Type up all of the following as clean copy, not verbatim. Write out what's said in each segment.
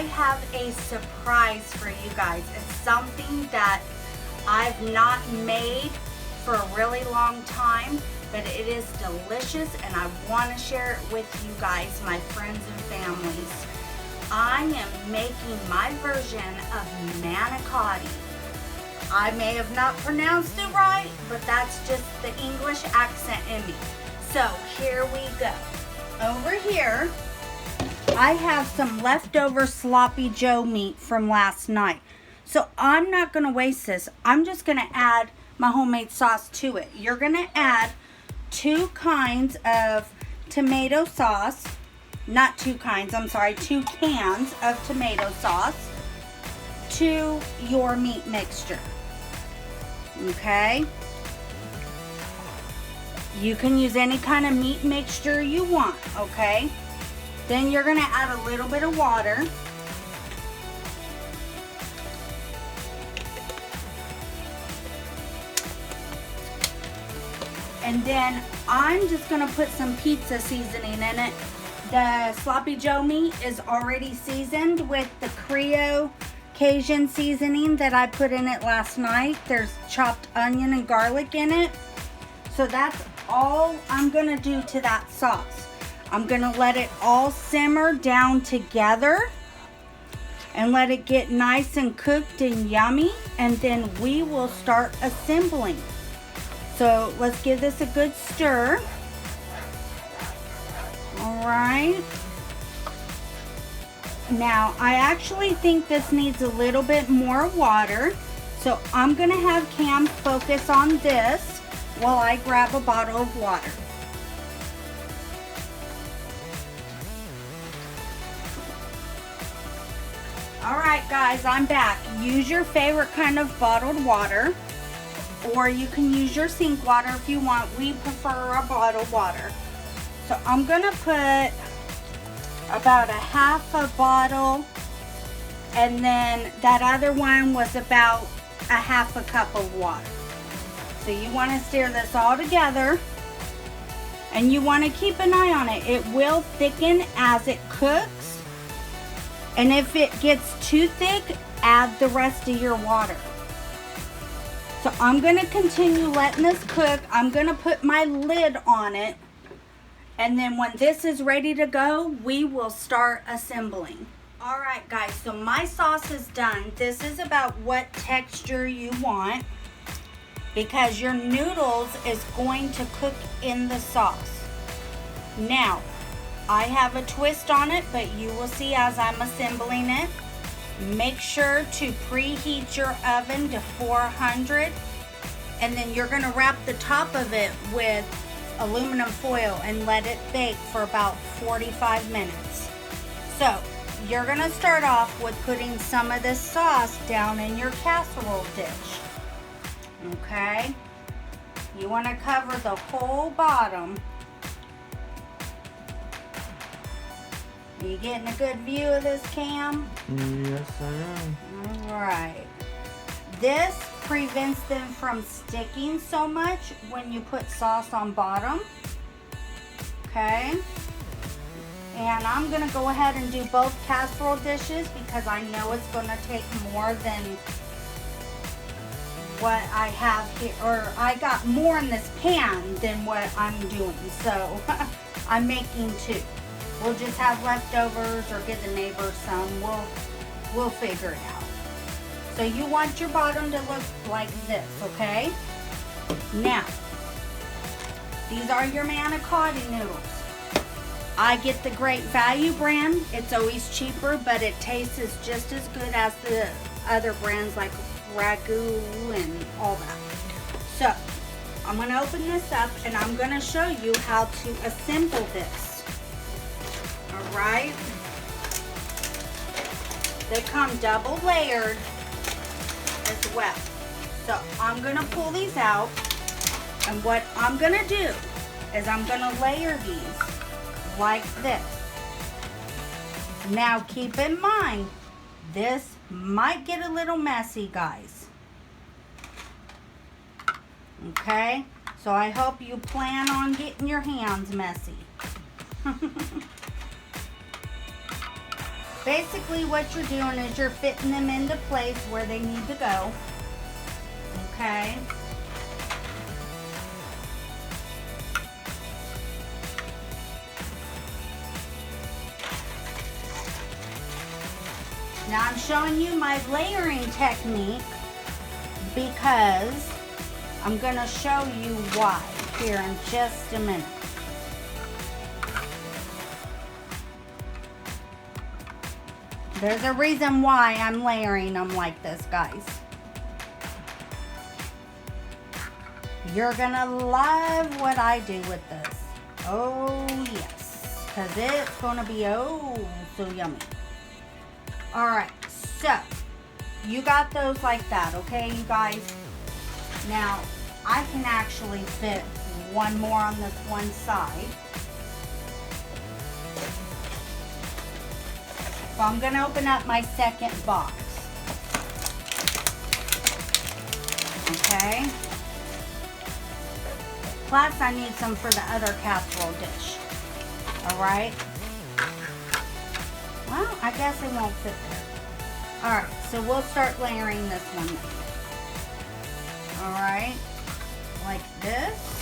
have a surprise for you guys. It's something that I've not made for a really long time, but it is delicious and I want to share it with you guys, my friends and families. I am making my version of manicotti. I may have not pronounced it right, but that's just the English accent in me. So here we go. Over here, I have some leftover sloppy Joe meat from last night. So I'm not going to waste this. I'm just going to add my homemade sauce to it. You're going to add 2 kinds of tomato sauce. Not 2 kinds, I'm sorry, 2 cans of tomato sauce to your meat mixture. Okay? You can use any kind of meat mixture you want, okay? Then you're going to add a little bit of water. And then I'm just going to put some pizza seasoning in it. The sloppy Joe meat is already seasoned with the Creole Cajun seasoning that I put in it last night. There's chopped onion and garlic in it. So that's all I'm going to do to that sauce. I'm going to let it all simmer down together and let it get nice and cooked and yummy, and then we will start assembling. So let's give this a good stir. All right. Now I actually think this needs a little bit more water, so I'm going to have Cam focus on this while I grab a bottle of water. Alright guys, I'm back. Use your favorite kind of bottled water, or you can use your sink water if you want. We prefer our bottled water. So I'm going to put about a half a bottle, and then that other one was about a half a cup of water. So you want to stir this all together, and you want to keep an eye on it. It will thicken as it cooks, and if it gets too thick, add the rest of your water. So I'm going to continue letting this cook. I'm going to put my lid on it, and then when this is ready to go, we will start assembling. Alright guys, so my sauce is done. This is about what texture you want, because your noodles is going to cook in the sauce. Now, I have a twist on it, but you will see as I'm assembling it. Make sure to preheat your oven to 400, and then you're going to wrap the top of it with aluminum foil and let it bake for about 45 minutes. So, you're going to start off with putting some of this sauce down in your casserole dish. Okay, you want to cover the whole bottom. Are you getting a good view of this, Cam? Yes, I am. Alright. This prevents them from sticking so much when you put sauce on bottom. Okay. And I'm going to go ahead and do both casserole dishes because I know it's going to take more than what I have here, or I got more in this pan than what I'm doing, so I'm making 2. We'll just have leftovers or give the neighbors some. We'll figure it out. So you want your bottom to look like this, okay? Now, these are your manicotti noodles. I get the Great Value brand. It's always cheaper, but it tastes just as good as the other brands like Ragu and all that. So I'm going to open this up and I'm going to show you how to assemble this. Alright, they come double layered as well. So I'm going to pull these out, and what I'm going to do is I'm going to layer these like this. Now keep in mind, this might get a little messy, guys. Okay, so I hope you plan on getting your hands messy. Basically what you're doing is you're fitting them into place where they need to go. Okay. Now I'm showing you my layering technique because I'm going to show you why here in just a minute. There's a reason why I'm layering them like this, guys. You're gonna love what I do with this. Oh yes, because it's gonna be oh so yummy. Alright, so you got those like that, okay, you guys? Now I can actually fit one more on this one side. So I'm going to open up my second box. Okay. Plus I need some for the other casserole dish. Alright. Well, I guess it won't fit there. Alright, so we'll start layering this one. Alright. Like this.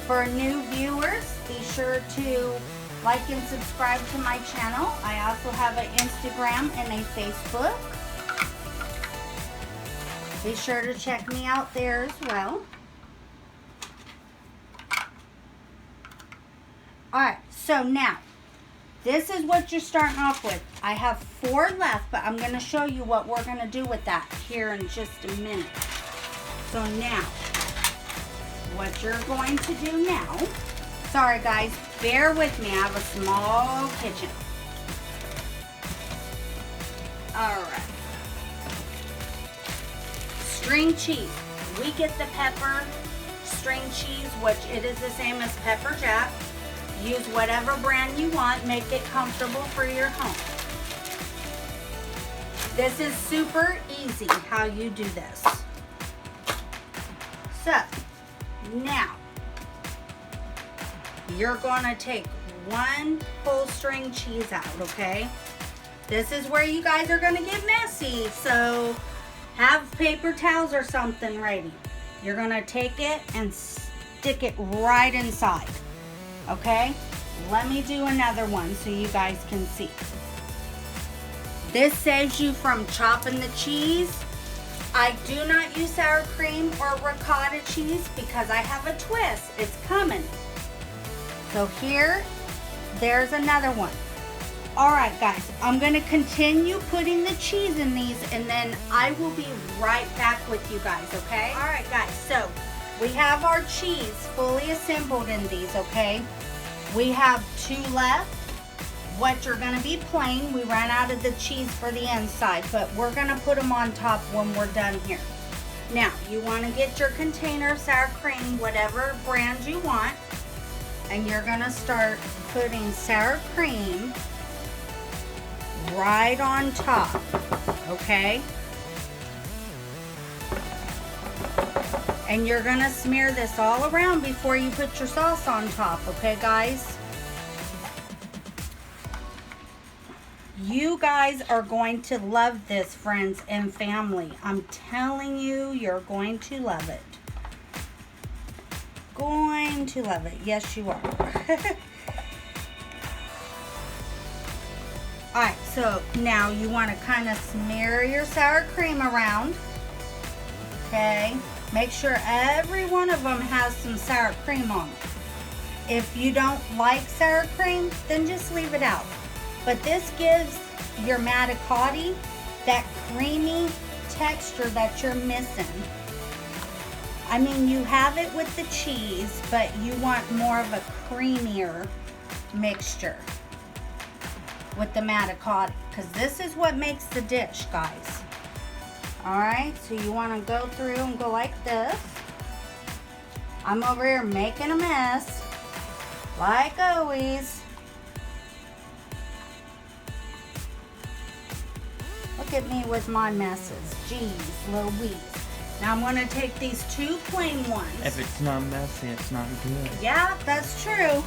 For new viewers, be sure to like and subscribe to my channel. I also have an Instagram and a Facebook. Be sure to check me out there as well. Alright, so now, this is what you're starting off with. I have 4 left, but I'm going to show you what we're going to do with that here in just a minute. So now, what you're going to do now, sorry guys, bear with me, I have a small kitchen. Alright. String cheese. We get the pepper string cheese, which it is the same as pepper jack. Use whatever brand you want, make it comfortable for your home. This is super easy how you do this. So, now, you're going to take 1 whole string cheese out, okay? This is where you guys are going to get messy, so have paper towels or something ready. You're going to take it and stick it right inside, okay? Let me do another one so you guys can see. This saves you from chopping the cheese. I do not use sour cream or ricotta cheese because I have a twist. It's coming. So here, there's another one. Alright guys, I'm going to continue putting the cheese in these and then I will be right back with you guys, okay? Alright guys, so we have our cheese fully assembled in these, okay? We have 2 left. What you're going to be plain. We ran out of the cheese for the inside, but we're going to put them on top when we're done here. Now, you want to get your container of sour cream, whatever brand you want, and you're going to start putting sour cream right on top, okay? And you're going to smear this all around before you put your sauce on top, okay guys? You guys are going to love this, friends and family. I'm telling you, you're going to love it. Going to love it. Yes, you are. Alright, so now you want to kind of smear your sour cream around. Okay. Make sure every one of them has some sour cream on it. If you don't like sour cream, then just leave it out. But this gives your manicotti that creamy texture that you're missing. I mean, you have it with the cheese, but you want more of a creamier mixture with the manicotti, because this is what makes the dish, guys. Alright, so you want to go through and go like this. I'm over here making a mess, like always. Look at me with my messes. Jeez Louise. Now I'm going to take these 2 plain ones. If it's not messy, it's not good. Yeah, that's true.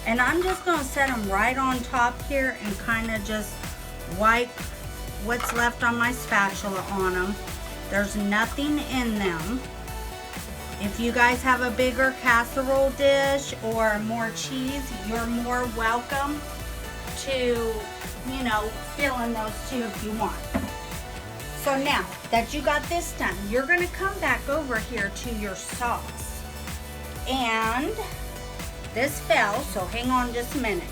And I'm just going to set them right on top here and kind of just wipe what's left on my spatula on them. There's nothing in them. If you guys have a bigger casserole dish or more cheese, you're more welcome to, you know, fill in those two if you want. So now that you got this done, you're going to come back over here to your sauce. And this fell, so hang on just a minute.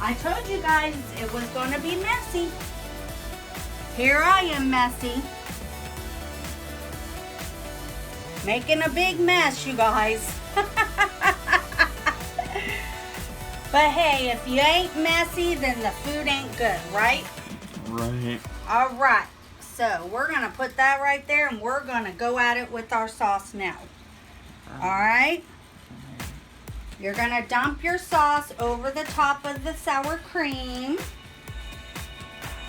I told you guys it was going to be messy. Here I am, messy. Making a big mess, you guys. But hey, if you ain't messy, then the food ain't good, right? Right. All right. So we're going to put that right there, and we're going to go at it with our sauce now. All right? You're going to dump your sauce over the top of the sour cream.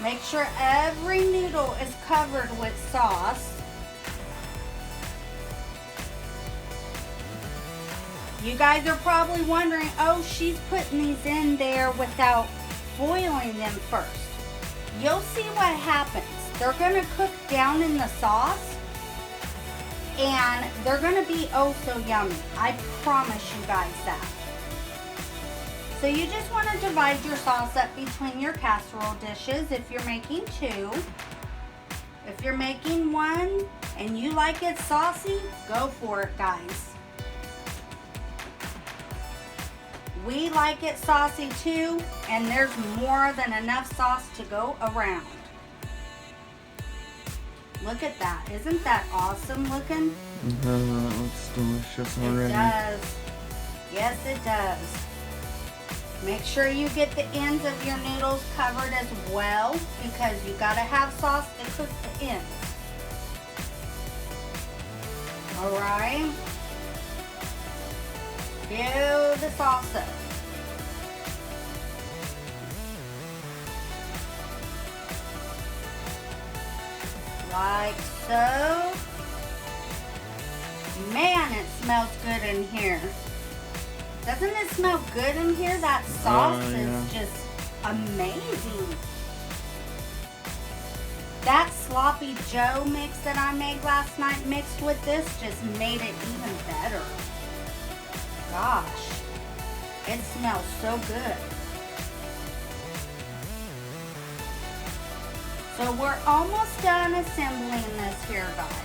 Make sure every noodle is covered with sauce. You guys are probably wondering, oh, she's putting these in there without boiling them first. You'll see what happens. They're going to cook down in the sauce, and they're going to be oh so yummy. I promise you guys that. So you just want to divide your sauce up between your casserole dishes if you're making 2. If you're making 1 and you like it saucy, go for it, guys. We like it saucy too, and there's more than enough sauce to go around. Look at that. Isn't that awesome looking? That looks delicious already. It does. Yes, it does. Make sure you get the ends of your noodles covered as well, because you gotta have sauce to cook the ends. All right. Fill the sauce up. Like so. Man, it smells good in here. Doesn't it smell good in here? That sauce is just amazing. That sloppy Joe mix that I made last night mixed with this just made it even better. Gosh, it smells so good. So we're almost done assembling this here, guys.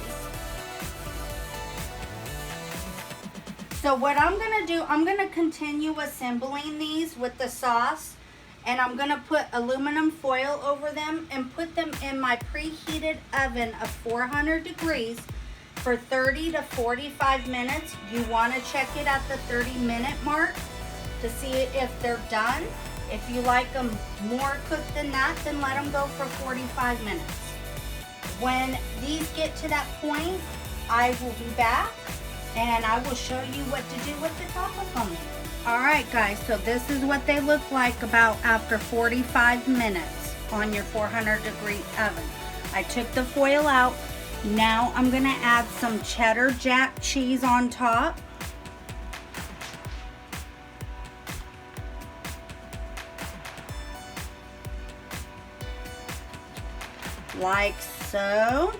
So what I'm going to do, I'm going to continue assembling these with the sauce, and I'm going to put aluminum foil over them and put them in my preheated oven of 400 degrees for 30 to 45 minutes. You want to check it at the 30-minute mark to see if they're done. If you like them more cooked than that, then let them go for 45 minutes. When these get to that point, I will be back and I will show you what to do with the top of them. Alright guys, so this is what they look like about after 45 minutes on your 400 degree oven. I took the foil out. Now I'm going to add some cheddar jack cheese on top. Like so.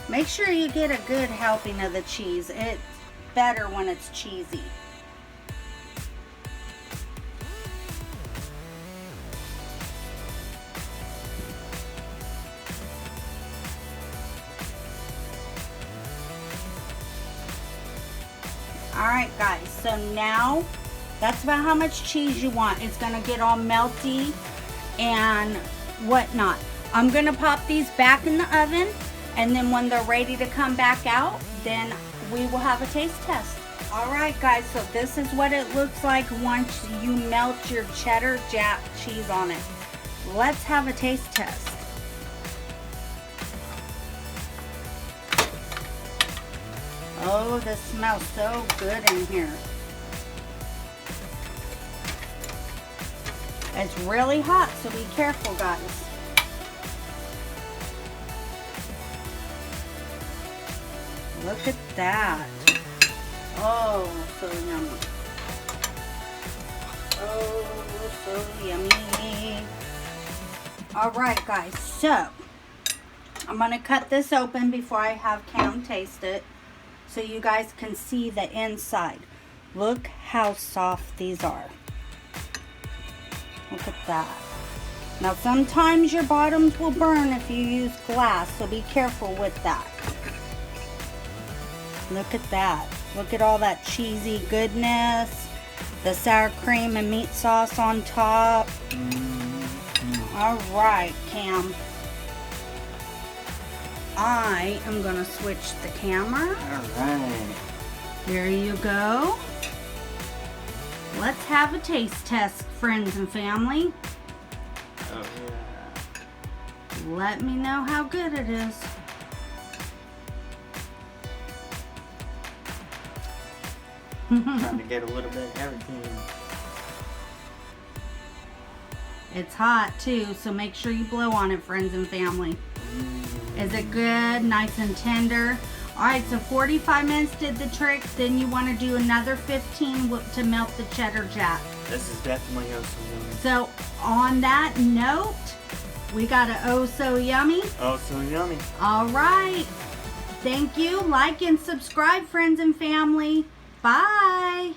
Make sure you get a good helping of the cheese. It's better when it's cheesy. Alright guys, so now that's about how much cheese you want. It's going to get all melty and whatnot. I'm going to pop these back in the oven, and then when they're ready to come back out, then we will have a taste test. Alright guys, so this is what it looks like once you melt your cheddar jack cheese on it. Let's have a taste test. Oh, this smells so good in here. It's really hot, so be careful, guys. Look at that. Oh, so yummy. Oh, so yummy. Alright, guys, so I'm going to cut this open before I have Cam taste it so you guys can see the inside. Look how soft these are. Look at that. Now, sometimes your bottoms will burn if you use glass, so be careful with that. Look at that. Look at all that cheesy goodness. The sour cream and meat sauce on top. Alright, Cam. I am going to switch the camera. Alright. There you go. Let's have a taste test, friends and family. Oh, yeah. Let me know how good it is. Trying to get a little bit of everything. It's hot too, so make sure you blow on it, friends and family. Is it good? Nice and tender? Alright, so 45 minutes did the trick. Then you want to do another 15 to melt the cheddar jack. This is definitely oh so yummy. So on that note, we got a oh so yummy. Oh so yummy. Alright. Thank you. Like and subscribe, friends and family. Bye.